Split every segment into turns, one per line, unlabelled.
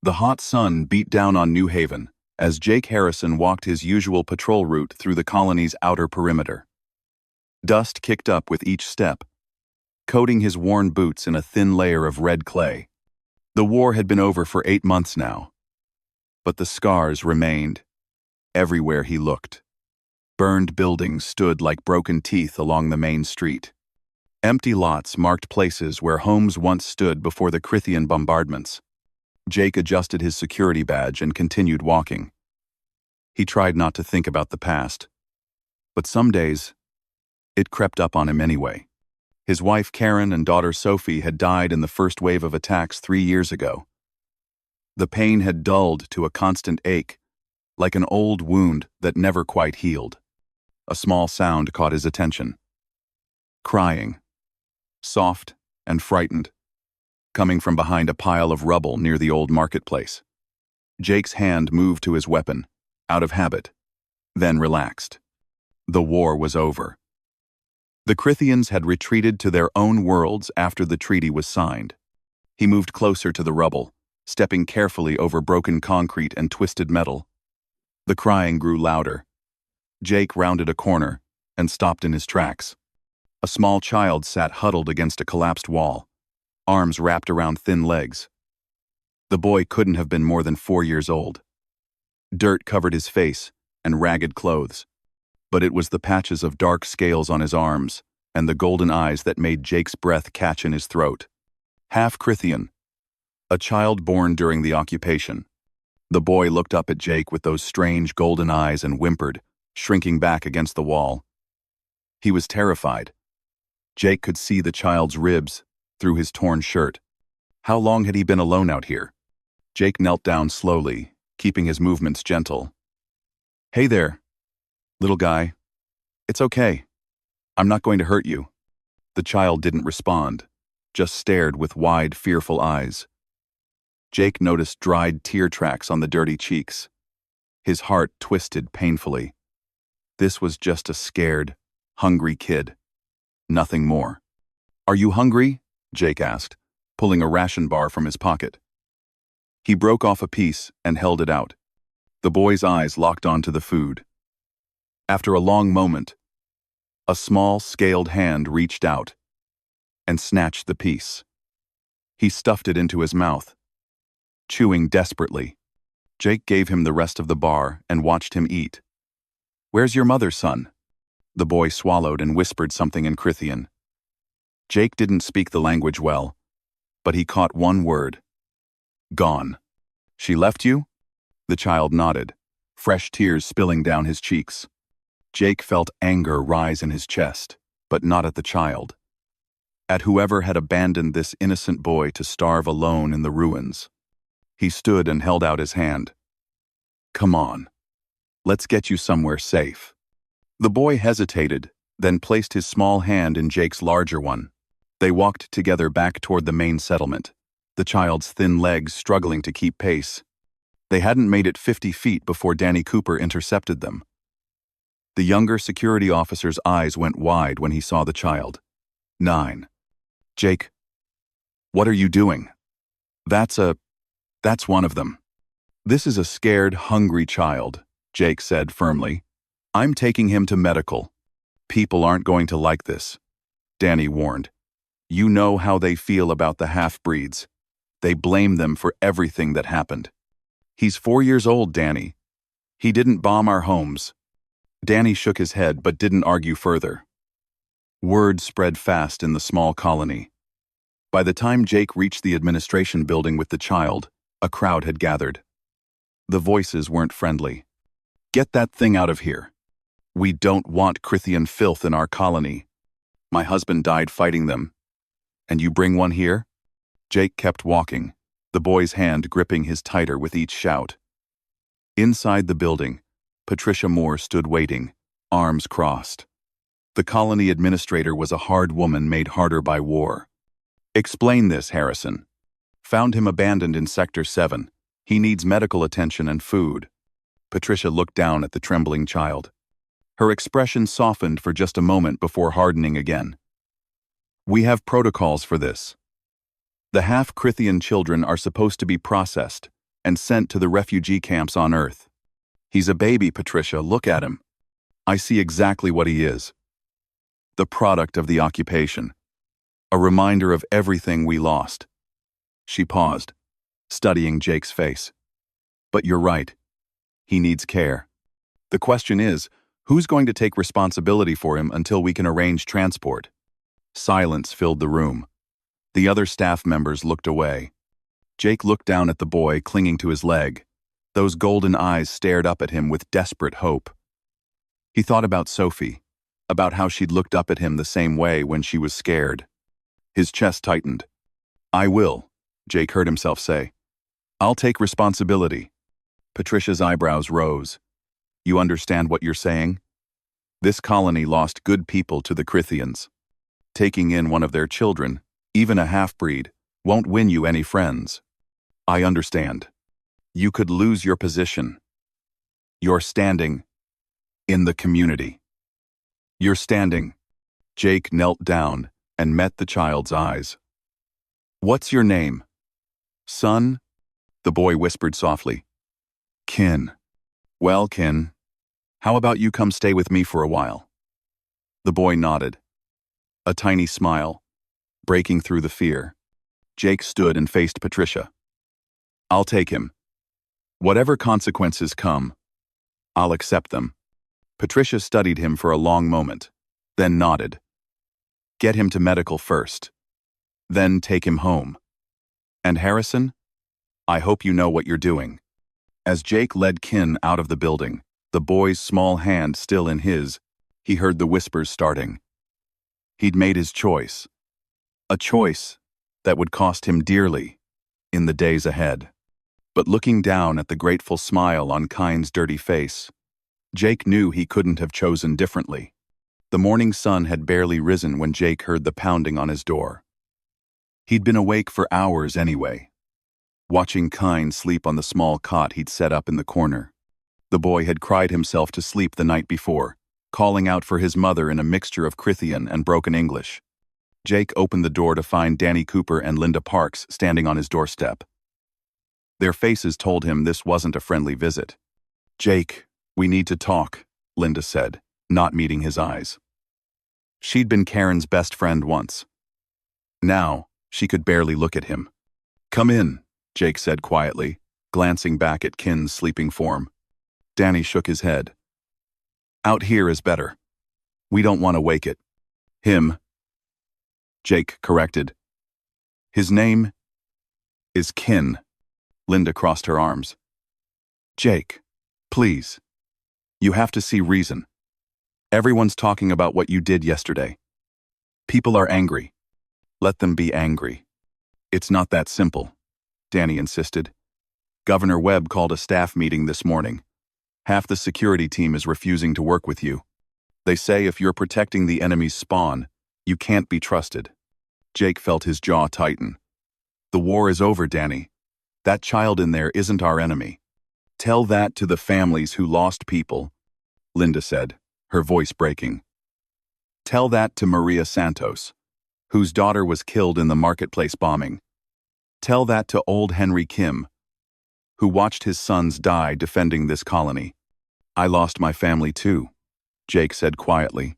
The hot sun beat down on New Haven as Jake Harrison walked his usual patrol route through the colony's outer perimeter. Dust kicked up with each step, coating his worn boots in a thin layer of red clay. The war had been over for 8 months now, but the scars remained everywhere he looked. Burned buildings stood like broken teeth along the main street. Empty lots marked places where homes once stood before the Crithian bombardments. Jake adjusted his security badge and continued walking. He tried not to think about the past, but some days, it crept up on him anyway. His wife Karen and daughter Sophie had died in the first wave of attacks 3 years ago. The pain had dulled to a constant ache, like an old wound that never quite healed. A small sound caught his attention. Crying, soft and frightened, coming from behind a pile of rubble near the old marketplace. Jake's hand moved to his weapon, out of habit, then relaxed. The war was over. The Crithians had retreated to their own worlds after the treaty was signed. He moved closer to the rubble, stepping carefully over broken concrete and twisted metal. The crying grew louder. Jake rounded a corner and stopped in his tracks. A small child sat huddled against a collapsed wall, arms wrapped around thin legs. The boy couldn't have been more than 4 years old. Dirt covered his face and ragged clothes, but it was the patches of dark scales on his arms and the golden eyes that made Jake's breath catch in his throat. Half Crithian, a child born during the occupation. The boy looked up at Jake with those strange golden eyes and whimpered, shrinking back against the wall. He was terrified. Jake could see the child's ribs through his torn shirt. How long had he been alone out here? Jake knelt down slowly, keeping his movements gentle. "Hey there, little guy. It's okay. I'm not going to hurt you." The child didn't respond, just stared with wide, fearful eyes. Jake noticed dried tear tracks on the dirty cheeks. His heart twisted painfully. This was just a scared, hungry kid. Nothing more. "Are you hungry?" Jake asked, pulling a ration bar from his pocket. He broke off a piece and held it out. The boy's eyes locked onto the food. After a long moment, a small, scaled hand reached out and snatched the piece. He stuffed it into his mouth, chewing desperately. Jake gave him the rest of the bar and watched him eat. "Where's your mother, son?" The boy swallowed and whispered something in Crithian. Jake didn't speak the language well, but he caught one word. "Gone." "She left you?" The child nodded, fresh tears spilling down his cheeks. Jake felt anger rise in his chest, but not at the child. At whoever had abandoned this innocent boy to starve alone in the ruins. He stood and held out his hand. "Come on. Let's get you somewhere safe." The boy hesitated, then placed his small hand in Jake's larger one. They walked together back toward the main settlement, the child's thin legs struggling to keep pace. They hadn't made it 50 feet before Danny Cooper intercepted them. The younger security officer's eyes went wide when he saw the child. 9. "Jake, what are you doing?" That's one of them." "This is a scared, hungry child," Jake said firmly. "I'm taking him to medical." "People aren't going to like this," Danny warned. "You know how they feel about the half-breeds. They blame them for everything that happened." "He's 4 years old, Danny. He didn't bomb our homes." Danny shook his head but didn't argue further. Word spread fast in the small colony. By the time Jake reached the administration building with the child, a crowd had gathered. The voices weren't friendly. "Get that thing out of here. We don't want Crithian filth in our colony. My husband died fighting them. And you bring one here?" Jake kept walking, the boy's hand gripping his tighter with each shout. Inside the building, Patricia Moore stood waiting, arms crossed. The colony administrator was a hard woman made harder by war. "Explain this, Harrison. Found him abandoned in Sector 7. He needs medical attention and food." Patricia looked down at the trembling child. Her expression softened for just a moment before hardening again. "We have protocols for this. The half-Crithian children are supposed to be processed and sent to the refugee camps on Earth. He's a baby, Patricia, look at him. I see exactly what he is. The product of the occupation. A reminder of everything we lost. She paused, studying Jake's face. But you're right. He needs care. The question is, who's going to take responsibility for him until we can arrange transport? Silence filled the room. The other staff members looked away. Jake looked down at the boy clinging to his leg. Those golden eyes stared up at him with desperate hope. He thought about Sophie, about how she'd looked up at him the same way when she was scared. His chest tightened. I will, Jake heard himself say. I'll take responsibility. Patricia's eyebrows rose. You understand what you're saying? This colony lost good people to the Crithians. Taking in one of their children, even a half-breed, won't win you any friends. I understand. You could lose your position. You're standing in the community. You're standing. Jake knelt down and met the child's eyes. What's your name? Son? The boy whispered softly. Kin. Well, Kin, how about you come stay with me for a while? The boy nodded. A tiny smile, breaking through the fear. Jake stood and faced Patricia. I'll take him. Whatever consequences come, I'll accept them. Patricia studied him for a long moment, then nodded. Get him to medical first. Then take him home. And Harrison? I hope you know what you're doing. As Jake led Kin out of the building, the boy's small hand still in his, he heard the whispers starting. He'd made his choice. A choice that would cost him dearly in the days ahead. But looking down at the grateful smile on Kin's dirty face, Jake knew he couldn't have chosen differently. The morning sun had barely risen when Jake heard the pounding on his door. He'd been awake for hours anyway, watching Kine sleep on the small cot he'd set up in the corner. The boy had cried himself to sleep the night before, calling out for his mother in a mixture of Crithian and broken English. Jake opened the door to find Danny Cooper and Linda Parks standing on his doorstep. Their faces told him this wasn't a friendly visit. Jake, we need to talk, Linda said, not meeting his eyes. She'd been Karen's best friend once. Now, she could barely look at him. Come in, Jake said quietly, glancing back at Kin's sleeping form. Danny shook his head. Out here is better. We don't want to wake it. Him. Jake corrected. His name is Kin. Linda crossed her arms. Jake, please. You have to see reason. Everyone's talking about what you did yesterday. People are angry. Let them be angry. It's not that simple, Danny insisted. Governor Webb called a staff meeting this morning. Half the security team is refusing to work with you. They say if you're protecting the enemy's spawn, you can't be trusted. Jake felt his jaw tighten. The war is over, Danny. That child in there isn't our enemy. Tell that to the families who lost people, Linda said, her voice breaking. Tell that to Maria Santos, whose daughter was killed in the marketplace bombing. Tell that to old Henry Kim, who watched his sons die defending this colony. I lost my family too, Jake said quietly.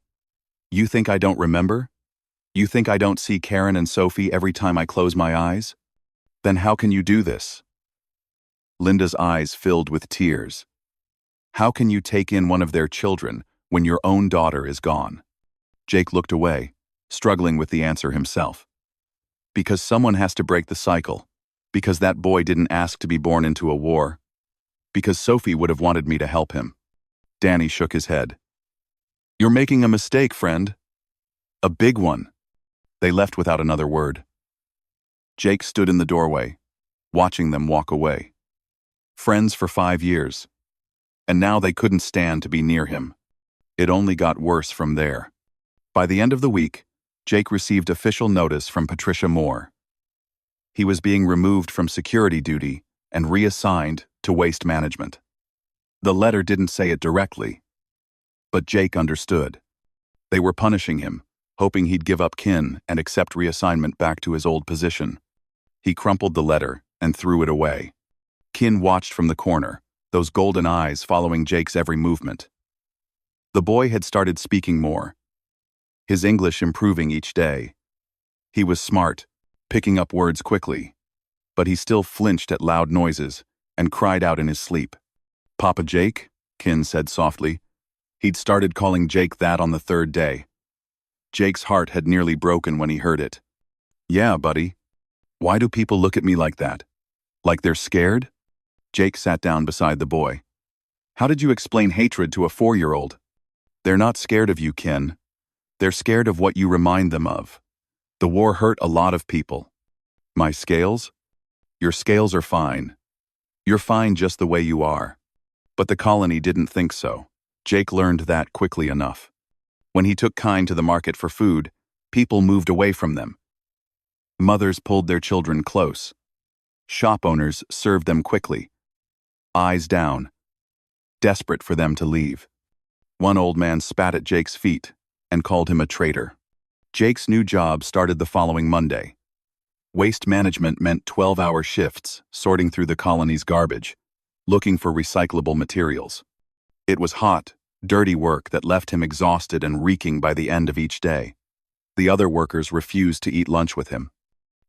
You think I don't remember? You think I don't see Karen and Sophie every time I close my eyes? Then how can you do this? Linda's eyes filled with tears. How can you take in one of their children when your own daughter is gone? Jake looked away, struggling with the answer himself. Because someone has to break the cycle. Because that boy didn't ask to be born into a war. Because Sophie would have wanted me to help him. Danny shook his head. You're making a mistake, friend. A big one. They left without another word. Jake stood in the doorway, watching them walk away. Friends for 5 years. And now they couldn't stand to be near him. It only got worse from there. By the end of the week, Jake received official notice from Patricia Moore. He was being removed from security duty and reassigned to waste management. The letter didn't say it directly, but Jake understood. They were punishing him, hoping he'd give up Kin and accept reassignment back to his old position. He crumpled the letter and threw it away. Kin watched from the corner, those golden eyes following Jake's every movement. The boy had started speaking more, his English improving each day. He was smart, picking up words quickly, but he still flinched at loud noises and cried out in his sleep. "Papa Jake?" Kin said softly. He'd started calling Jake that on the third day. Jake's heart had nearly broken when he heard it. "Yeah, buddy. Why do people look at me like that? Like they're scared?" Jake sat down beside the boy. "How did you explain hatred to a 4-year-old? They're not scared of you, Kin. They're scared of what you remind them of. The war hurt a lot of people. My scales? Your scales are fine. You're fine just the way you are." But the colony didn't think so. Jake learned that quickly enough. When he took Kine to the market for food, people moved away from them. Mothers pulled their children close. Shop owners served them quickly, eyes down, desperate for them to leave. One old man spat at Jake's feet and called him a traitor. Jake's new job started the following Monday. Waste management meant 12-hour shifts, sorting through the colony's garbage, looking for recyclable materials. It was hot, dirty work that left him exhausted and reeking by the end of each day. The other workers refused to eat lunch with him.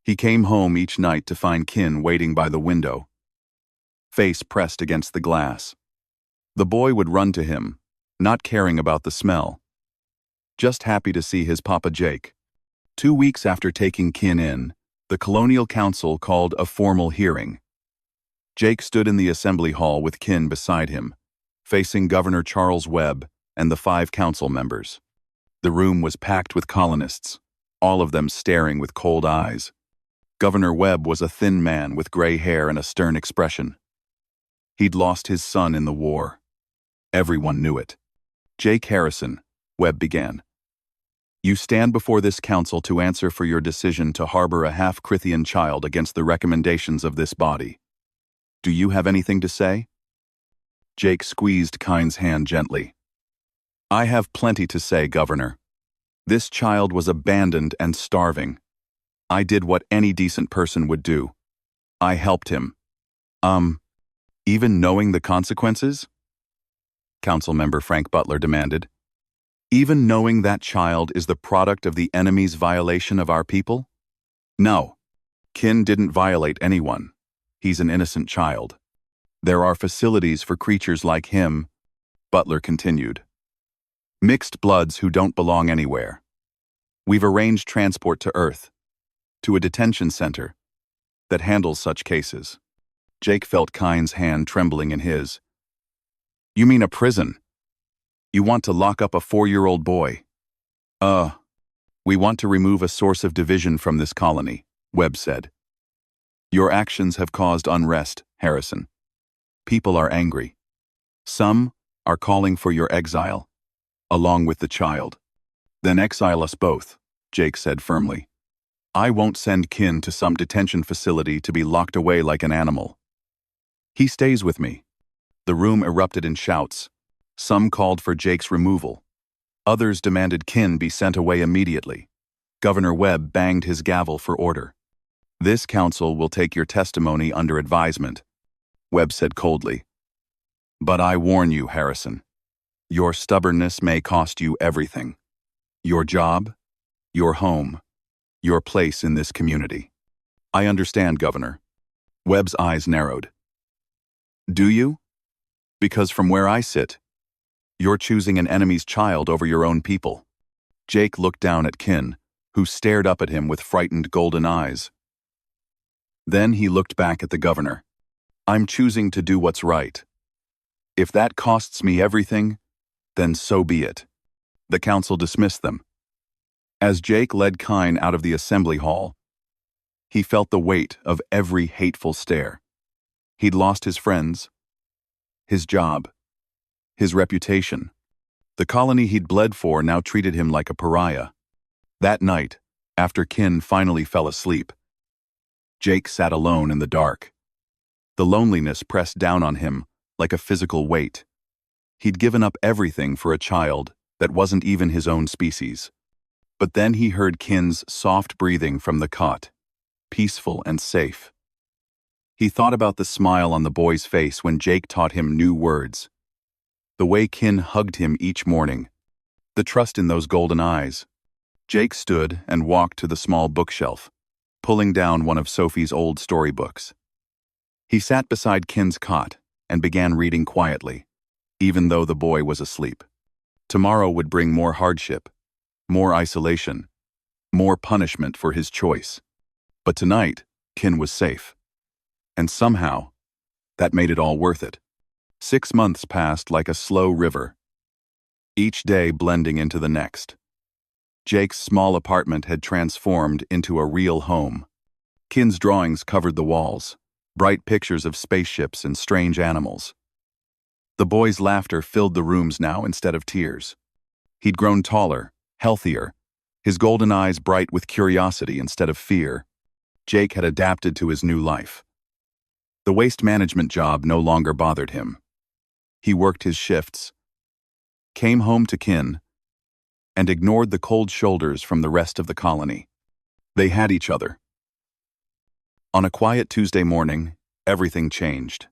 He came home each night to find Kin waiting by the window, face pressed against the glass. The boy would run to him, not caring about the smell, just happy to see his Papa Jake. 2 weeks after taking Kin in, the Colonial Council called a formal hearing. Jake stood in the assembly hall with Kin beside him, facing Governor Charles Webb and the 5 council members. The room was packed with colonists, all of them staring with cold eyes. Governor Webb was a thin man with gray hair and a stern expression. He'd lost his son in the war. Everyone knew it. "Jake Harrison," Webb began. "You stand before this council to answer for your decision to harbor a half-Crithian child against the recommendations of this body. Do you have anything to say?" Jake squeezed Kine's hand gently. "I have plenty to say, Governor. This child was abandoned and starving. I did what any decent person would do. I helped him. Even knowing the consequences?" Councilmember Frank Butler demanded. "Even knowing that child is the product of the enemy's violation of our people?" "No. Kin didn't violate anyone. He's an innocent child. There are facilities for creatures like him," Butler continued. "Mixed bloods who don't belong anywhere. We've arranged transport to Earth, to a detention center that handles such cases." Jake felt Kine's hand trembling in his. "You mean a prison? You want to lock up a 4-year-old boy?" We want to remove a source of division from this colony," Webb said. "Your actions have caused unrest, Harrison. People are angry. Some are calling for your exile, along with the child." "Then exile us both," Jake said firmly. "I won't send Kin to some detention facility to be locked away like an animal. He stays with me." The room erupted in shouts. Some called for Jake's removal. Others demanded Kin be sent away immediately. Governor Webb banged his gavel for order. "This council will take your testimony under advisement," Webb said coldly. "But I warn you, Harrison, your stubbornness may cost you everything. Your job, your home, your place in this community." "I understand, Governor." Webb's eyes narrowed. "Do you? Because from where I sit, you're choosing an enemy's child over your own people." Jake looked down at Kin, who stared up at him with frightened golden eyes. Then he looked back at the governor. "I'm choosing to do what's right. If that costs me everything, then so be it." The council dismissed them. As Jake led Kine out of the assembly hall, he felt the weight of every hateful stare. He'd lost his friends, his job, his reputation. The colony he'd bled for now treated him like a pariah. That night, after Kin finally fell asleep, Jake sat alone in the dark. The loneliness pressed down on him like a physical weight. He'd given up everything for a child that wasn't even his own species. But then he heard Kin's soft breathing from the cot, peaceful and safe. He thought about the smile on the boy's face when Jake taught him new words. The way Kin hugged him each morning. The trust in those golden eyes. Jake stood and walked to the small bookshelf, pulling down one of Sophie's old storybooks. He sat beside Kin's cot and began reading quietly, even though the boy was asleep. Tomorrow would bring more hardship, more isolation, more punishment for his choice. But tonight, Kin was safe. And somehow, that made it all worth it. 6 months passed like a slow river, each day blending into the next. Jake's small apartment had transformed into a real home. Kin's drawings covered the walls, bright pictures of spaceships and strange animals. The boy's laughter filled the rooms now instead of tears. He'd grown taller, healthier, his golden eyes bright with curiosity instead of fear. Jake had adapted to his new life. The waste management job no longer bothered him. He worked his shifts, came home to Kin, and ignored the cold shoulders from the rest of the colony. They had each other. On a quiet Tuesday morning, everything changed.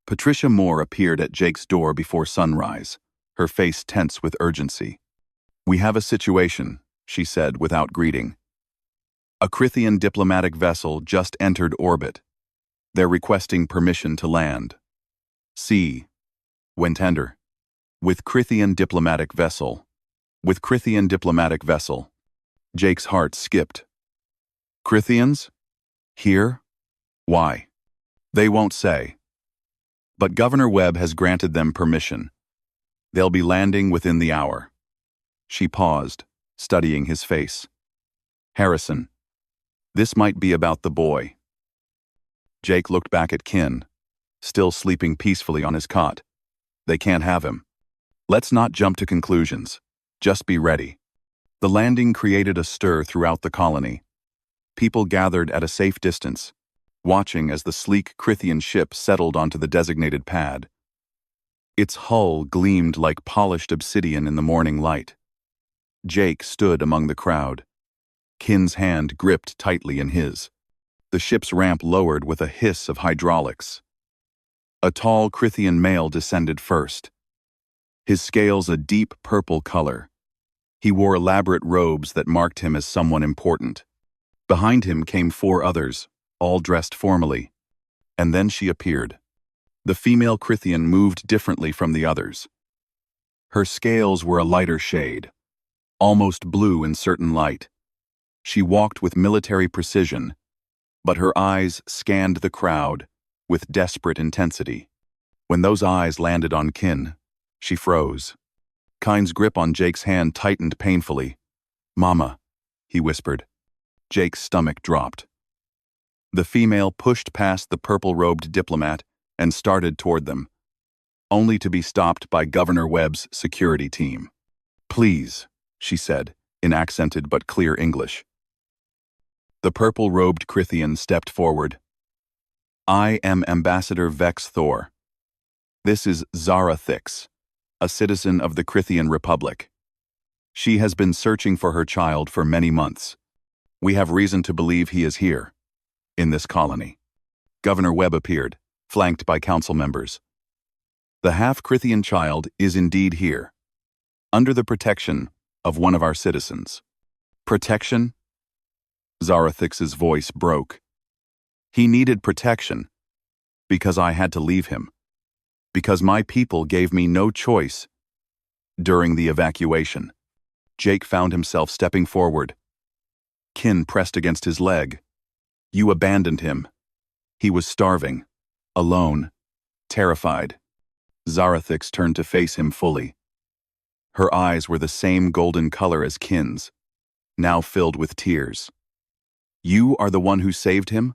Patricia Moore appeared at Jake's door before sunrise, her face tense with urgency. "We have a situation," she said without greeting. "A Crithian diplomatic vessel just entered orbit. They're requesting permission to land." "See," went tender. "With Crithian diplomatic vessel. With Crithian diplomatic vessel." Jake's heart skipped. "Crithians? Here? Why?" "They won't say. But Governor Webb has granted them permission. They'll be landing within the hour." She paused, studying his face. "Harrison, this might be about the boy." Jake looked back at Kin, still sleeping peacefully on his cot. "They can't have him. Let's not jump to conclusions. Just be ready." The landing created a stir throughout the colony. People gathered at a safe distance, watching as the sleek Crithian ship settled onto the designated pad. Its hull gleamed like polished obsidian in the morning light. Jake stood among the crowd, Kin's hand gripped tightly in his. The ship's ramp lowered with a hiss of hydraulics. A tall Crithian male descended first, his scales a deep purple color. He wore elaborate robes that marked him as someone important. Behind him came 4 others, all dressed formally. And then she appeared. The female Crithian moved differently from the others. Her scales were a lighter shade, almost blue in certain light. She walked with military precision, but her eyes scanned the crowd with desperate intensity. When those eyes landed on Kin, she froze. Kin's grip on Jake's hand tightened painfully. "Mama," he whispered. Jake's stomach dropped. The female pushed past the purple-robed diplomat and started toward them, only to be stopped by Governor Webb's security team. "Please," she said, in accented but clear English. The purple-robed Crithian stepped forward. "I am Ambassador Vex Thor. This is Zara Thix, a citizen of the Crithian Republic. She has been searching for her child for many months. We have reason to believe he is here, in this colony." Governor Webb appeared, flanked by council members. "The half-Crithian child is indeed here, under the protection of one of our citizens." "Protection?" Zara Thix's voice broke. "He needed protection because I had to leave him, because my people gave me no choice during the evacuation." Jake found himself stepping forward. Kin pressed against his leg. "You abandoned him. He was starving, alone, terrified." Zara Thix turned to face him fully. Her eyes were the same golden color as Kin's, now filled with tears. "You are the one who saved him?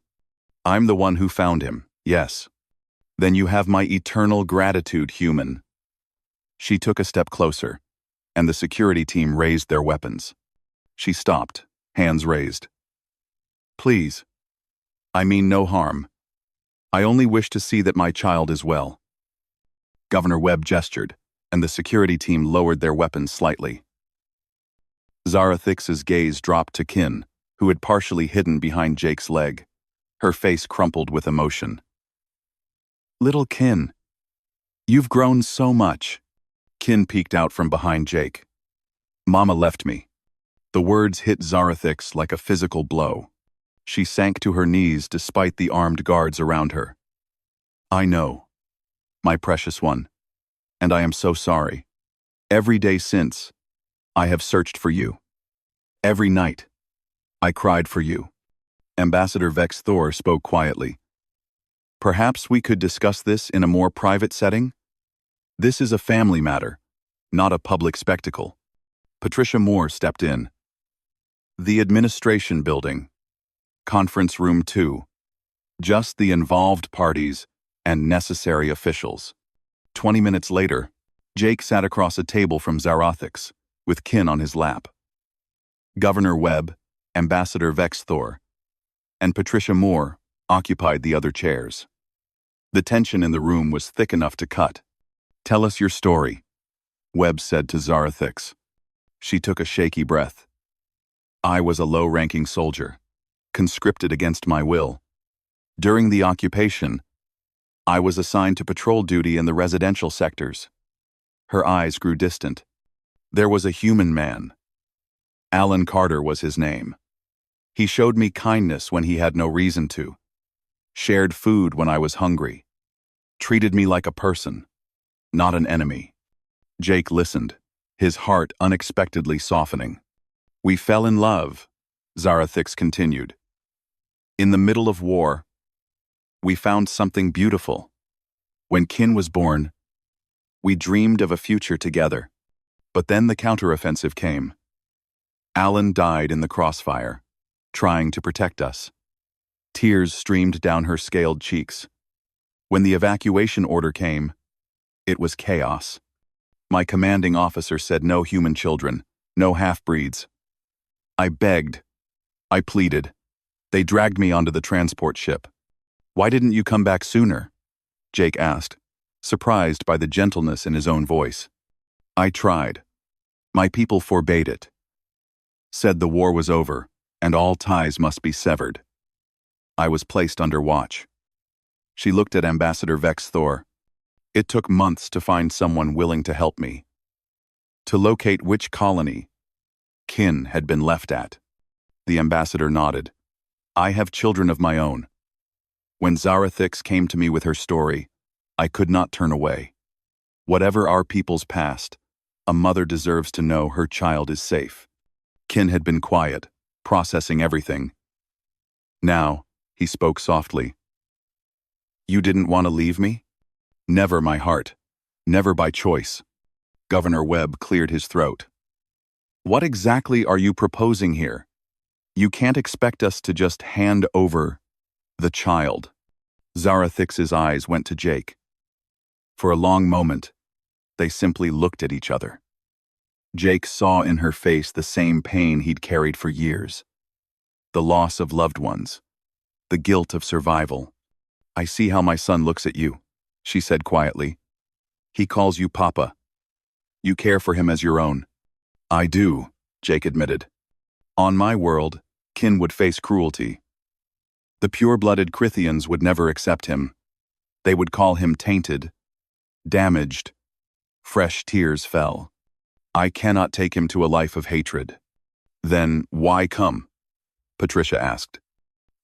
I'm the one who found him, yes. Then you have my eternal gratitude, human." She took a step closer, and the security team raised their weapons. She stopped, hands raised. "Please. I mean no harm. I only wish to see that my child is well." Governor Webb gestured, and the security team lowered their weapons slightly. Zara Thix's gaze dropped to Kin, who had partially hidden behind Jake's leg. Her face crumpled with emotion. Little Kin, you've grown so much. Kin peeked out from behind Jake. Mama left me. The words hit Zarathix like a physical blow. She sank to her knees despite the armed guards around her. I know, my precious one, and I am so sorry. Every day since, I have searched for you. Every night, I cried for you. Ambassador Vex Thor spoke quietly. Perhaps we could discuss this in a more private setting? This is a family matter, not a public spectacle. Patricia Moore stepped in. The administration building. Conference room 2. Just the involved parties and necessary officials. 20 minutes later, Jake sat across a table from Zarathix, with Kin on his lap. Governor Webb, Ambassador Vex Thor, and Patricia Moore occupied the other chairs. The tension in the room was thick enough to cut. Tell us your story, Webb said to Zarathix. She took a shaky breath. I was a low-ranking soldier, conscripted against my will. During the occupation, I was assigned to patrol duty in the residential sectors. Her eyes grew distant. There was a human man. Alan Carter was his name. He showed me kindness when he had no reason to. Shared food when I was hungry. Treated me like a person, not an enemy. Jake listened, his heart unexpectedly softening. We fell in love, Zarathix continued. In the middle of war, we found something beautiful. When Kin was born, we dreamed of a future together. But then the counteroffensive came. Alan died in the crossfire, trying to protect us. Tears streamed down her scaled cheeks. When the evacuation order came, it was chaos. My commanding officer said no human children, no half-breeds. I begged. I pleaded. They dragged me onto the transport ship. Why didn't you come back sooner? Jake asked, surprised by the gentleness in his own voice. I tried. My people forbade it. Said the war was over, and all ties must be severed. I was placed under watch. She looked at Ambassador Vex Thor. It took months to find someone willing to help me. To locate which colony Kin had been left at. The ambassador nodded. I have children of my own. When Zarathix came to me with her story, I could not turn away. Whatever our people's past, a mother deserves to know her child is safe. Kin had been quiet, processing everything. Now, he spoke softly. You didn't want to leave me? Never, my heart. Never by choice. Governor Webb cleared his throat. What exactly are you proposing here? You can't expect us to just hand over the child. Zarathix's eyes went to Jake. For a long moment, they simply looked at each other. Jake saw in her face the same pain he'd carried for years. The loss of loved ones. The guilt of survival. I see how my son looks at you, she said quietly. He calls you Papa. You care for him as your own. I do, Jake admitted. On my world, Kin would face cruelty. The pure-blooded Krithians would never accept him. They would call him tainted, damaged. Fresh tears fell. I cannot take him to a life of hatred. Then why come? Patricia asked.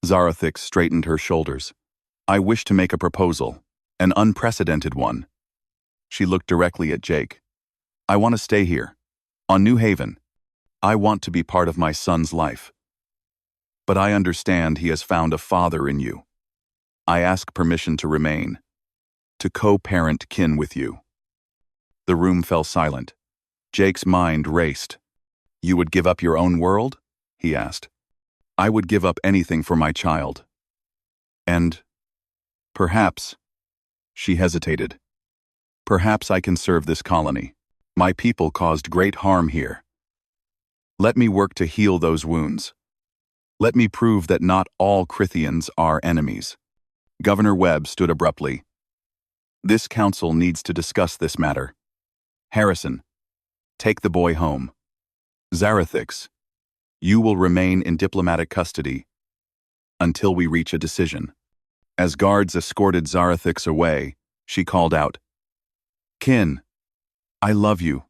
Zarathix straightened her shoulders. I wish to make a proposal, an unprecedented one. She looked directly at Jake. I want to stay here, on New Haven. I want to be part of my son's life. But I understand he has found a father in you. I ask permission to remain, to co-parent Kin with you. The room fell silent. Jake's mind raced. You would give up your own world? He asked. I would give up anything for my child. And perhaps, she hesitated. Perhaps I can serve this colony. My people caused great harm here. Let me work to heal those wounds. Let me prove that not all Krithians are enemies. Governor Webb stood abruptly. This council needs to discuss this matter. Harrison, take the boy home. Zarathix, you will remain in diplomatic custody until we reach a decision. As guards escorted Zarathix away, she called out, "Kin, I love you.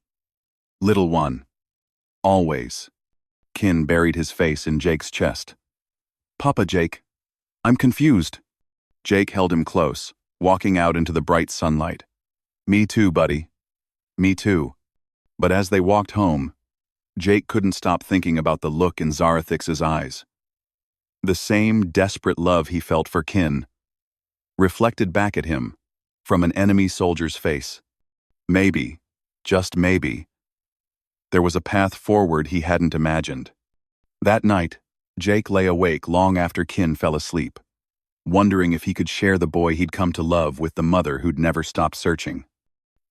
Little one. Always." Kin buried his face in Jake's chest. "Papa Jake, I'm confused." Jake held him close, walking out into the bright sunlight. "Me too, buddy. Me too." But as they walked home, Jake couldn't stop thinking about the look in Zarathix's eyes. The same desperate love he felt for Kin, reflected back at him from an enemy soldier's face. Maybe, just maybe, there was a path forward he hadn't imagined. That night, Jake lay awake long after Kin fell asleep, wondering if he could share the boy he'd come to love with the mother who'd never stopped searching.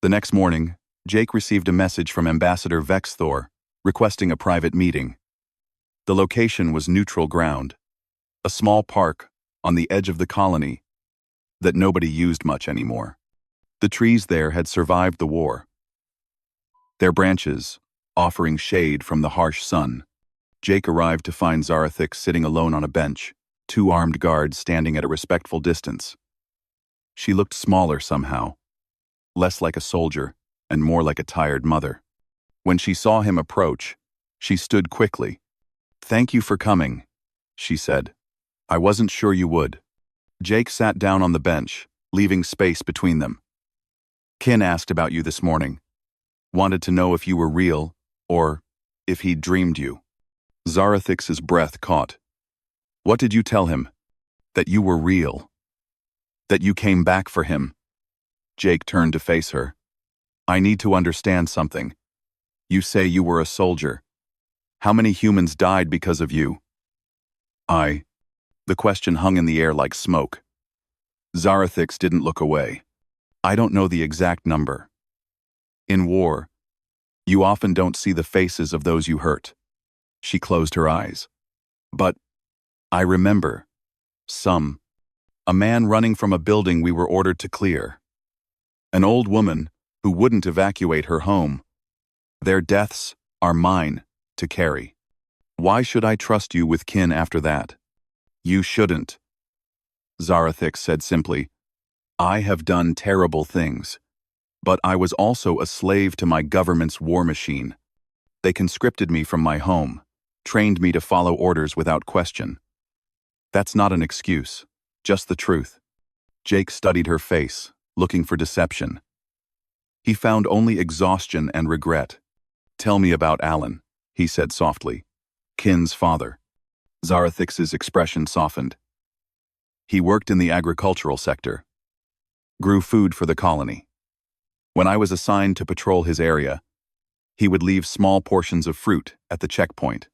The next morning, Jake received a message from Ambassador Vexthor requesting a private meeting. The location was neutral ground, a small park on the edge of the colony that nobody used much anymore. The trees there had survived the war, their branches offering shade from the harsh sun. Jake arrived to find Zarathix sitting alone on a bench, two armed guards standing at a respectful distance. She looked smaller somehow, less like a soldier and more like a tired mother. When she saw him approach, she stood quickly. "Thank you for coming," she said. "I wasn't sure you would." Jake sat down on the bench, leaving space between them. "Kin asked about you this morning. Wanted to know if you were real, or if he'd dreamed you." Zarathix's breath caught. "What did you tell him? That you were real? That you came back for him?" Jake turned to face her. "I need to understand something. You say you were a soldier. How many humans died because of you?" The question hung in the air like smoke. Zarathix didn't look away. "I don't know the exact number. In war, you often don't see the faces of those you hurt." She closed her eyes. "But I remember. Some. A man running from a building we were ordered to clear. An old woman who wouldn't evacuate her home. Their deaths are mine to carry. Why should I trust you with Kin after that?" "You shouldn't," Zarathix said simply. "I have done terrible things, but I was also a slave to my government's war machine. They conscripted me from my home, trained me to follow orders without question. That's not an excuse, just the truth." Jake studied her face, looking for deception. He found only exhaustion and regret. "Tell me about Alan," he said softly. "Kin's father." Zarathix's expression softened. "He worked in the agricultural sector. Grew food for the colony. When I was assigned to patrol his area, he would leave small portions of fruit at the checkpoint.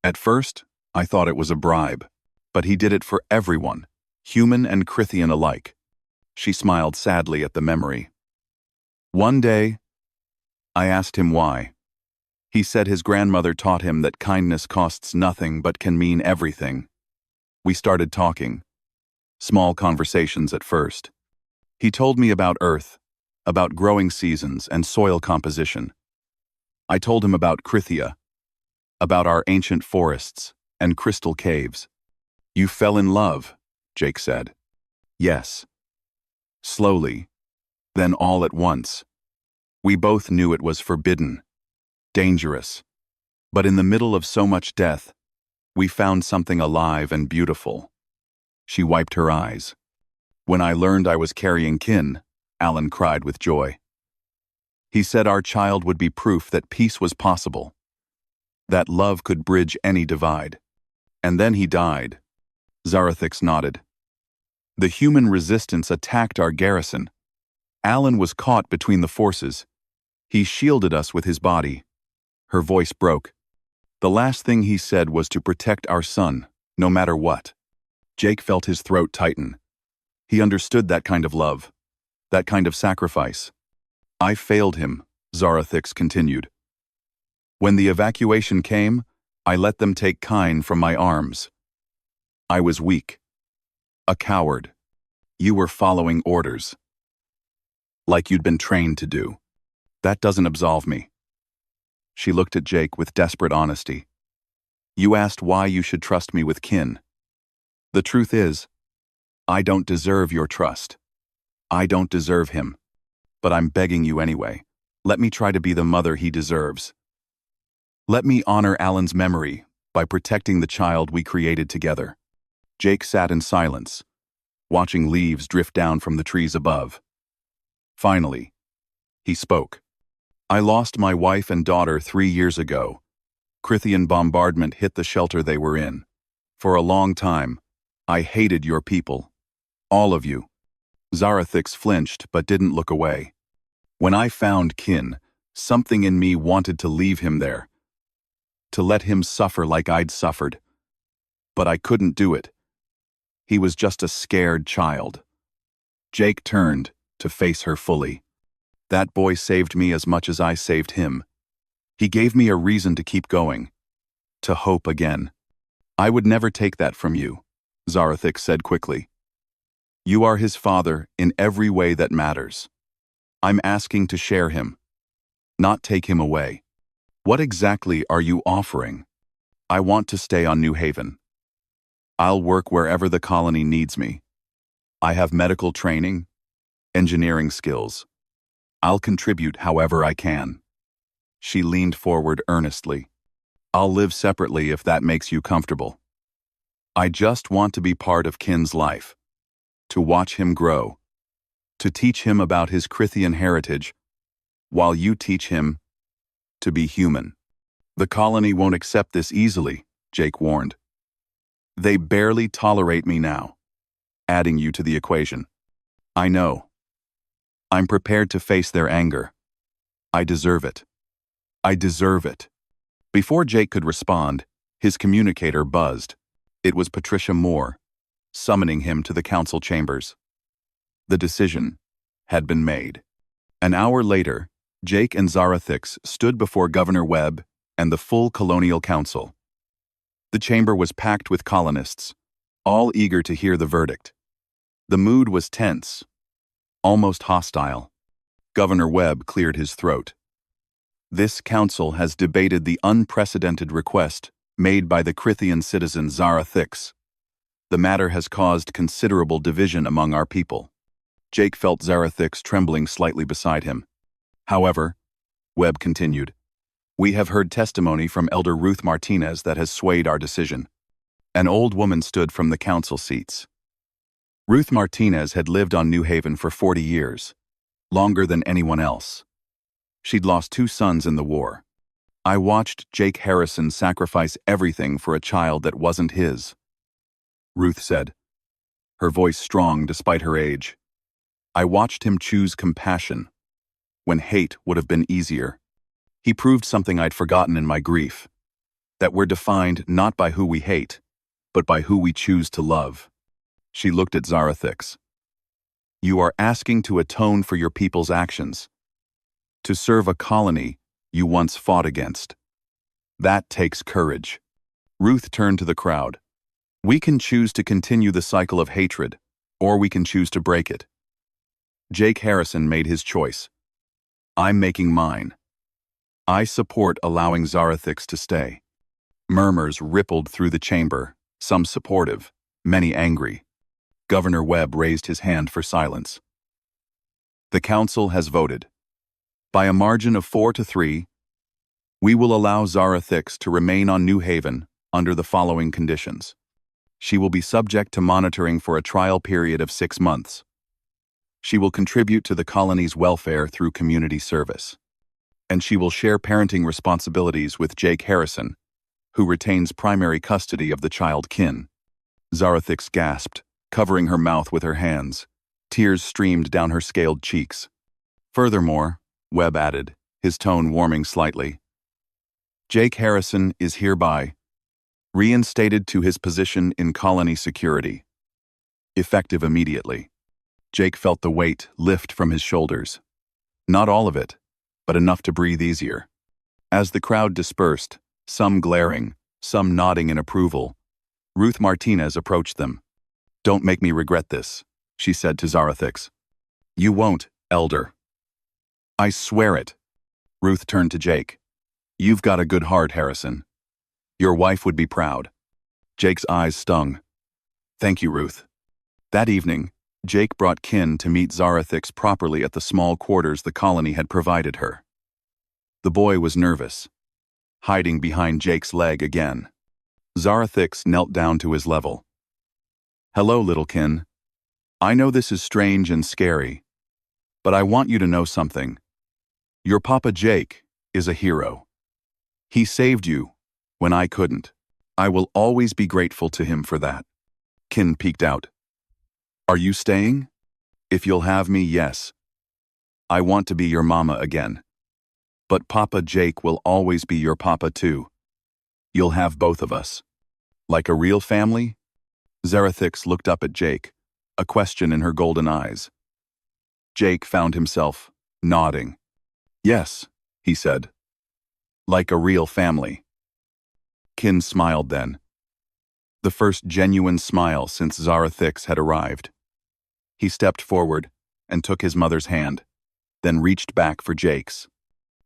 At first, I thought it was a bribe, but he did it for everyone, human and Crithian alike." She smiled sadly at the memory. "One day, I asked him why. He said his grandmother taught him that kindness costs nothing but can mean everything. We started talking. Small conversations at first. He told me about Earth, about growing seasons and soil composition. I told him about Crithia, about our ancient forests and crystal caves." "You fell in love," Jake said. "Yes. Slowly, then all at once. We both knew it was forbidden, dangerous, but in the middle of so much death, we found something alive and beautiful." She wiped her eyes. "When I learned I was carrying Kin," Alan cried with joy. "He said our child would be proof that peace was possible, that love could bridge any divide. And then he died." Zarathix nodded. "The human resistance attacked our garrison. Alan was caught between the forces. He shielded us with his body." Her voice broke. "The last thing he said was to protect our son, no matter what." Jake felt his throat tighten. He understood that kind of love, that kind of sacrifice. "I failed him," Zarathix continued. "When the evacuation came, I let them take Kine from my arms. I was weak. A coward. You were following orders. Like you'd been trained to do. That doesn't absolve me." She looked at Jake with desperate honesty. "You asked why you should trust me with Kin. The truth is, I don't deserve your trust. I don't deserve him. But I'm begging you anyway. Let me try to be the mother he deserves. Let me honor Alan's memory by protecting the child we created together. Jake sat in silence, watching leaves drift down from the trees above. Finally, he spoke. I lost my wife and daughter 3 years ago. Crithian bombardment hit the shelter they were in. For a long time, I hated your people. All of you. Zarathix flinched but didn't look away. When I found Kin, something in me wanted to leave him there. To let him suffer like I'd suffered. But I couldn't do it. He was just a scared child. Jake turned to face her fully. That boy saved me as much as I saved him. He gave me a reason to keep going. To hope again. I would never take that from you, Zarathix said quickly. You are his father in every way that matters. I'm asking to share him, not take him away. What exactly are you offering? I want to stay on New Haven. I'll work wherever the colony needs me. I have medical training, engineering skills. I'll contribute however I can. She leaned forward earnestly. I'll live separately if that makes you comfortable. I just want to be part of Kin's life. To watch him grow. To teach him about his Crithian heritage, while you teach him to be human. The colony won't accept this easily, Jake warned. They barely tolerate me now, adding you to the equation. I know. I'm prepared to face their anger. I deserve it. I deserve it. Before Jake could respond, his communicator buzzed. It was Patricia Moore, summoning him to the council chambers. The decision had been made. An hour later, Jake and Zarathix stood before Governor Webb and the full Colonial Council. The chamber was packed with colonists, all eager to hear the verdict. The mood was tense, almost hostile. Governor Webb cleared his throat. This council has debated the unprecedented request made by the Crithian citizen Zarathix. The matter has caused considerable division among our people. Jake felt Zarathix trembling slightly beside him. However, Webb continued, we have heard testimony from Elder Ruth Martinez that has swayed our decision. An old woman stood from the council seats. Ruth Martinez had lived on New Haven for 40 years, longer than anyone else. She'd lost 2 sons in the war. I watched Jake Harrison sacrifice everything for a child that wasn't his, Ruth said, her voice strong despite her age. I watched him choose compassion, when hate would have been easier. He proved something I'd forgotten in my grief, that we're defined not by who we hate, but by who we choose to love. She looked at Zarathix. You are asking to atone for your people's actions, to serve a colony you once fought against. That takes courage. Ruth turned to the crowd. We can choose to continue the cycle of hatred, or we can choose to break it. Jake Harrison made his choice. I'm making mine. I support allowing Zarathix to stay. Murmurs rippled through the chamber, some supportive, many angry. Governor Webb raised his hand for silence. The council has voted. By a margin of 4-3, we will allow Zarathix to remain on New Haven under the following conditions. She will be subject to monitoring for a trial period of 6 months. She will contribute to the colony's welfare through community service. And she will share parenting responsibilities with Jake Harrison, who retains primary custody of the child Kin. Zarathix gasped, covering her mouth with her hands. Tears streamed down her scaled cheeks. Furthermore, Webb added, his tone warming slightly, Jake Harrison is hereby reinstated to his position in colony security, effective immediately. Jake felt the weight lift from his shoulders. Not all of it, but enough to breathe easier. As the crowd dispersed, some glaring, some nodding in approval, Ruth Martinez approached them. Don't make me regret this, she said to Zarathix. You won't, Elder. I swear it. Ruth turned to Jake. You've got a good heart, Harrison. Your wife would be proud. Jake's eyes stung. Thank you, Ruth. That evening, Jake brought Kin to meet Zarathix properly at the small quarters the colony had provided her. The boy was nervous, hiding behind Jake's leg again. Zarathix knelt down to his level. "Hello, little Kin. I know this is strange and scary, but I want you to know something. Your Papa Jake is a hero. He saved you when I couldn't. I will always be grateful to him for that." Kin peeked out. "Are you staying? If you'll have me, yes. I want to be your mama again. But Papa Jake will always be your papa too. You'll have both of us. Like a real family?" Zarathix looked up at Jake, a question in her golden eyes. Jake found himself nodding. "Yes," he said. "Like a real family." Kin smiled then. The first genuine smile since Zarathix had arrived. He stepped forward and took his mother's hand, then reached back for Jake's.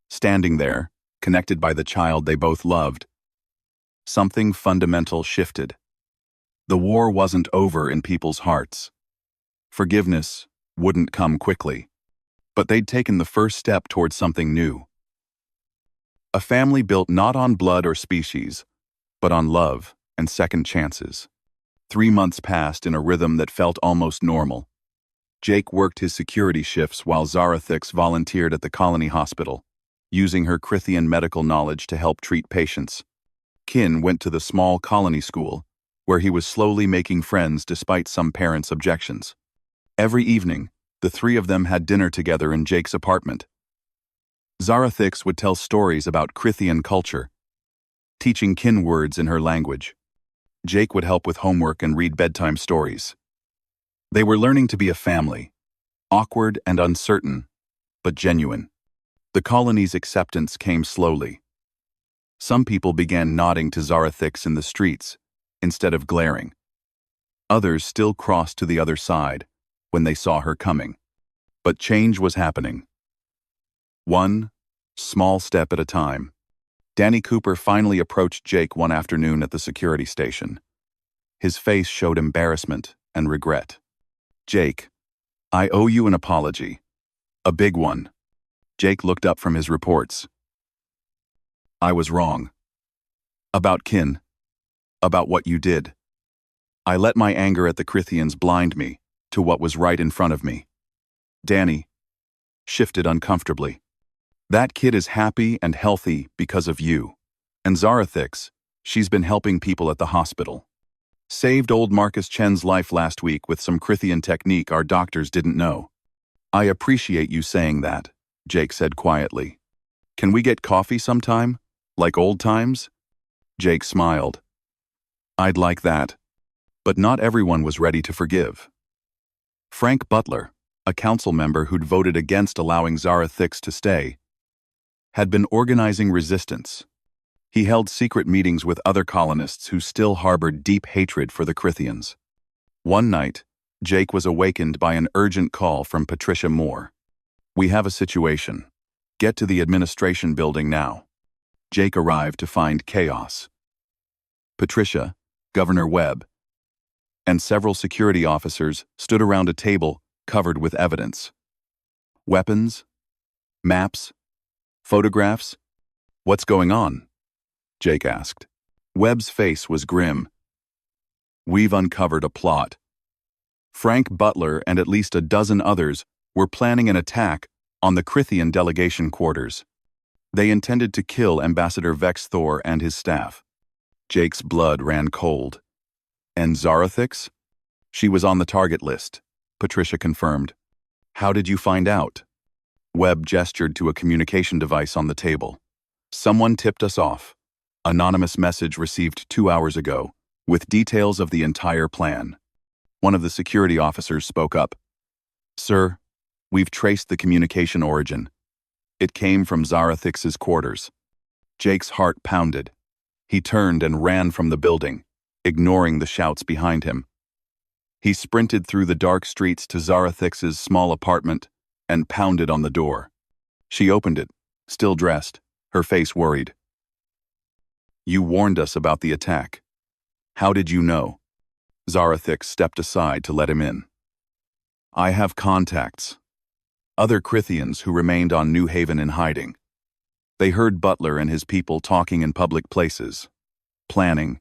Standing there, connected by the child they both loved, something fundamental shifted. The war wasn't over in people's hearts. Forgiveness wouldn't come quickly, but they'd taken the first step towards something new. A family built not on blood or species, but on love and second chances. 3 months passed in a rhythm that felt almost normal. Jake worked his security shifts while Zarathix volunteered at the colony hospital, using her Crithian medical knowledge to help treat patients. Kin went to the small colony school, where he was slowly making friends despite some parents' objections. Every evening, the three of them had dinner together in Jake's apartment. Zarathix would tell stories about Crithian culture, teaching Kin words in her language. Jake would help with homework and read bedtime stories. They were learning to be a family, awkward and uncertain, but genuine. The colony's acceptance came slowly. Some people began nodding to Zarathix in the streets, instead of glaring. Others still crossed to the other side when they saw her coming. But change was happening. One small step at a time. Danny Cooper finally approached Jake one afternoon at the security station. His face showed embarrassment and regret. "Jake, I owe you an apology. A big one." Jake looked up from his reports. "I was wrong. About Kin. About what you did. I let my anger at the Crithians blind me to what was right in front of me." Danny shifted uncomfortably. "That kid is happy and healthy because of you. And Zarathix, she's been helping people at the hospital. Saved old Marcus Chen's life last week with some Crithian technique our doctors didn't know." "I appreciate you saying that," Jake said quietly. "Can we get coffee sometime? Like old times?" Jake smiled. "I'd like that." But not everyone was ready to forgive. Frank Butler, a council member who'd voted against allowing Zarathix to stay, had been organizing resistance. He held secret meetings with other colonists who still harbored deep hatred for the Crithians. One night, Jake was awakened by an urgent call from Patricia Moore. "We have a situation. Get to the administration building now." Jake arrived to find chaos. Patricia, Governor Webb, and several security officers stood around a table covered with evidence. Weapons, maps, photographs. "What's going on?" Jake asked. Webb's face was grim. "We've uncovered a plot. Frank Butler and at least a dozen others were planning an attack on the Crithian delegation quarters. They intended to kill Ambassador Vex Thor and his staff." Jake's blood ran cold. "And Zarathix?" "She was on the target list," Patricia confirmed. "How did you find out?" Webb gestured to a communication device on the table. "Someone tipped us off. Anonymous message received 2 hours ago, with details of the entire plan." One of the security officers spoke up. "Sir, we've traced the communication origin. It came from Zarathix's quarters." Jake's heart pounded. He turned and ran from the building, ignoring the shouts behind him. He sprinted through the dark streets to Zarathix's small apartment and pounded on the door. She opened it, still dressed, her face worried. "You warned us about the attack. How did you know?" Zarathix stepped aside to let him in. I have contacts. Other Crithians who remained on New Haven in hiding. They heard Butler and his people talking in public places. Planning.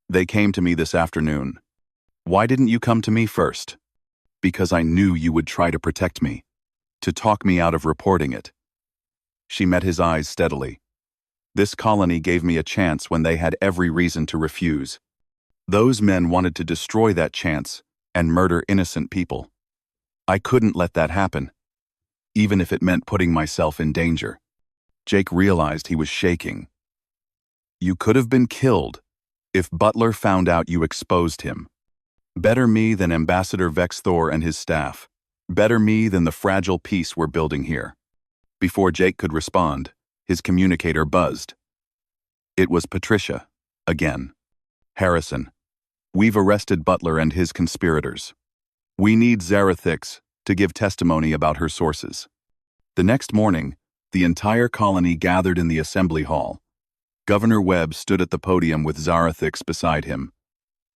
They came to me this afternoon. Why didn't you come to me first? Because I knew you would try to protect me, to talk me out of reporting it. She met his eyes steadily. This colony gave me a chance when they had every reason to refuse. Those men wanted to destroy that chance and murder innocent people. I couldn't let that happen, even if it meant putting myself in danger. Jake realized he was shaking. You could have been killed if Butler found out you exposed him. Better me than Ambassador Vexthor and his staff. Better me than the fragile peace we're building here. Before Jake could respond, his communicator buzzed. It was Patricia, again. Harrison, we've arrested Butler and his conspirators. We need Zarathix to give testimony about her sources. The next morning, the entire colony gathered in the assembly hall. Governor Webb stood at the podium with Zarathix beside him.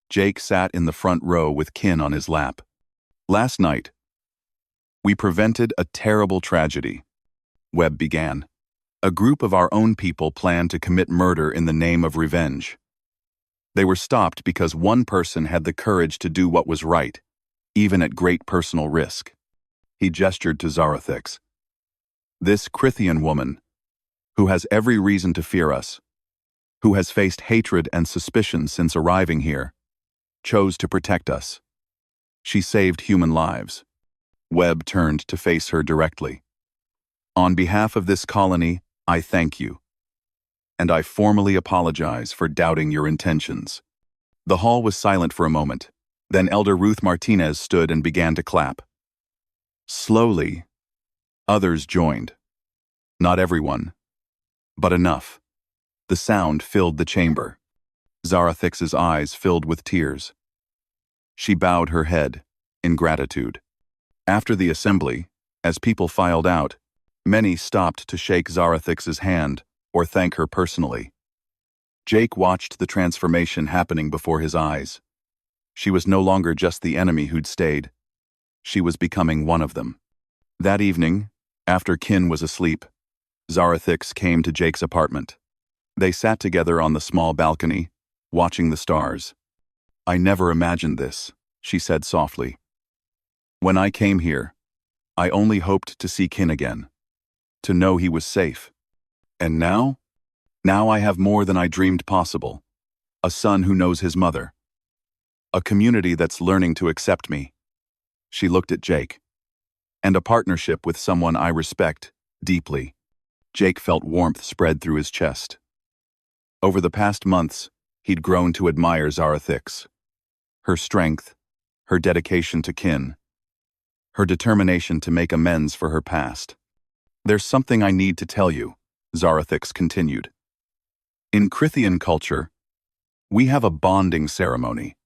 Jake sat in the front row with Kin on his lap. Last night, we prevented a terrible tragedy. Webb began. A group of our own people planned to commit murder in the name of revenge. They were stopped because one person had the courage to do what was right, even at great personal risk. He gestured to Zarathix. This Crithian woman, who has every reason to fear us, who has faced hatred and suspicion since arriving here, chose to protect us. She saved human lives. Webb turned to face her directly. On behalf of this colony, I thank you. And I formally apologize for doubting your intentions. The hall was silent for a moment. Then Elder Ruth Martinez stood and began to clap. Slowly, others joined. Not everyone, but enough. The sound filled the chamber. Zarathix's eyes filled with tears. She bowed her head in gratitude. After the assembly, as people filed out, many stopped to shake Zarathix's hand or thank her personally. Jake watched the transformation happening before his eyes. She was no longer just the enemy who'd stayed. She was becoming one of them. That evening, after Kin was asleep, Zarathix came to Jake's apartment. They sat together on the small balcony, watching the stars. I never imagined this, she said softly. When I came here, I only hoped to see Kin again, to know he was safe. And now? Now I have more than I dreamed possible. A son who knows his mother. A community that's learning to accept me. She looked at Jake. And a partnership with someone I respect deeply. Jake felt warmth spread through his chest. Over the past months, he'd grown to admire Zarathix. Her strength, her dedication to Kin, her determination to make amends for her past. There's something I need to tell you, Zarathix continued. In Crithian culture, we have a bonding ceremony.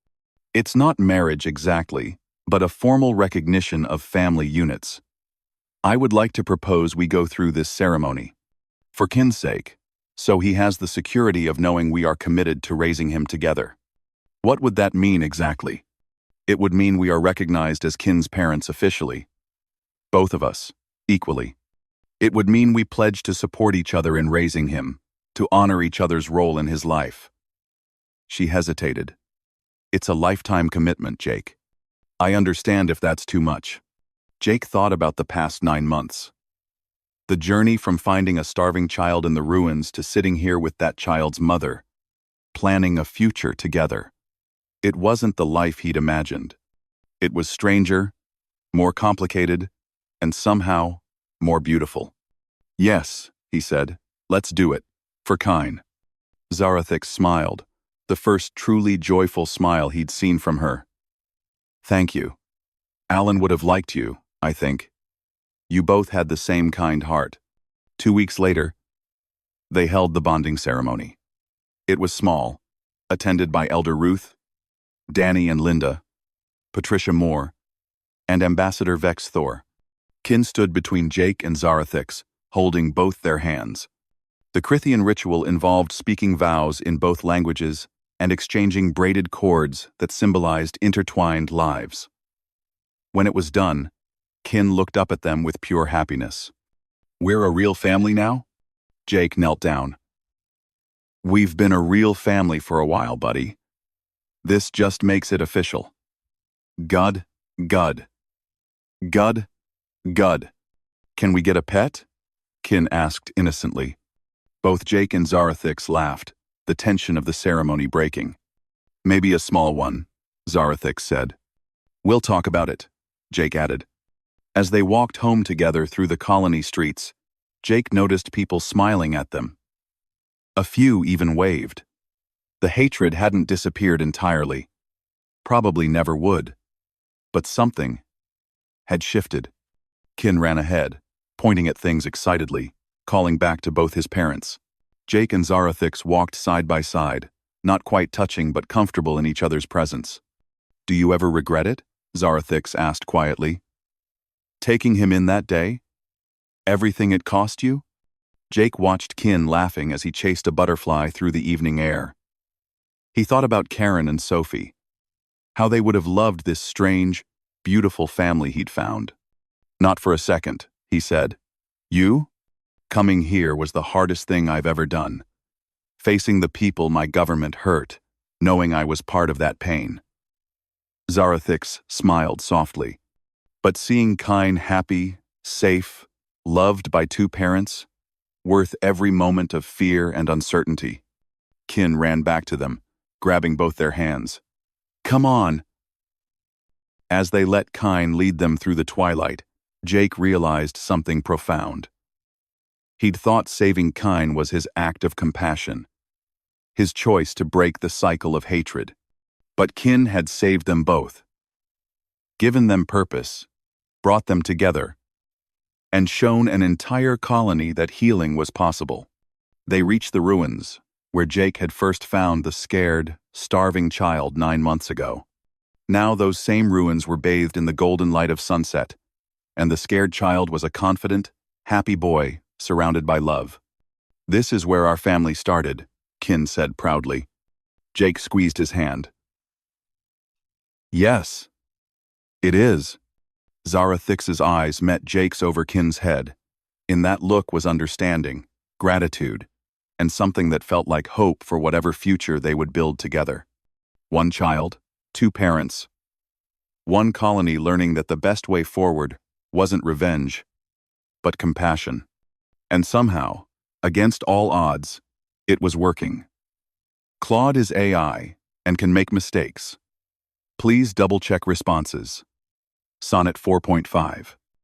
It's not marriage exactly, but a formal recognition of family units. I would like to propose we go through this ceremony. For Kin's sake, so he has the security of knowing we are committed to raising him together. What would that mean exactly? It would mean we are recognized as Kin's parents officially. Both of us, equally. It would mean we pledge to support each other in raising him, to honor each other's role in his life. She hesitated. It's a lifetime commitment, Jake. I understand if that's too much. Jake thought about the past 9 months. The journey from finding a starving child in the ruins to sitting here with that child's mother, planning a future together. It wasn't the life he'd imagined. It was stranger, more complicated, and somehow more beautiful. Yes, he said, let's do it. For Kine. Zarathix smiled, the first truly joyful smile he'd seen from her. Thank you. Alan would have liked you, I think. You both had the same kind heart. 2 weeks later, they held the bonding ceremony. It was small, attended by Elder Ruth, Danny and Linda, Patricia Moore, and Ambassador Vexthor. Kin stood between Jake and Zarathix, holding both their hands. The Crithian ritual involved speaking vows in both languages and exchanging braided cords that symbolized intertwined lives. When it was done, Kin looked up at them with pure happiness. "We're a real family now?" Jake knelt down. "We've been a real family for a while, buddy. This just makes it official. Gud, Gud. Gud, Gud. Can we get a pet?" Kin asked innocently. Both Jake and Zarathix laughed, the tension of the ceremony breaking. "Maybe a small one," Zarathix said. "We'll talk about it," Jake added. As they walked home together through the colony streets, Jake noticed people smiling at them. A few even waved. The hatred hadn't disappeared entirely. Probably never would. But something had shifted. Kin ran ahead, pointing at things excitedly, calling back to both his parents. Jake and Zarathix walked side by side, not quite touching but comfortable in each other's presence. "Do you ever regret it?" Zarathix asked quietly. "Taking him in that day? Everything it cost you?" Jake watched Kin laughing as he chased a butterfly through the evening air. He thought about Karen and Sophie. How they would have loved this strange, beautiful family he'd found. "Not for a second," he said. "You? Coming here was the hardest thing I've ever done. Facing the people my government hurt, knowing I was part of that pain." Zarathix smiled softly. But seeing Kine happy, safe, loved by two parents, worth every moment of fear and uncertainty. Kin ran back to them, grabbing both their hands. "Come on!" As they let Kine lead them through the twilight, Jake realized something profound. He'd thought saving Kine was his act of compassion, his choice to break the cycle of hatred. But Kin had saved them both, given them purpose, brought them together, and shown an entire colony that healing was possible. They reached the ruins, where Jake had first found the scared, starving child 9 months ago. Now those same ruins were bathed in the golden light of sunset, and the scared child was a confident, happy boy surrounded by love. "This is where our family started," Kin said proudly. Jake squeezed his hand. "Yes, it is." Zarathix's eyes met Jake's over Kin's head. In that look was understanding, gratitude, and something that felt like hope for whatever future they would build together. One child, two parents. One colony learning that the best way forward wasn't revenge, but compassion. And somehow, against all odds, it was working. Claude is AI and can make mistakes. Please double-check responses. Sonnet 4.5.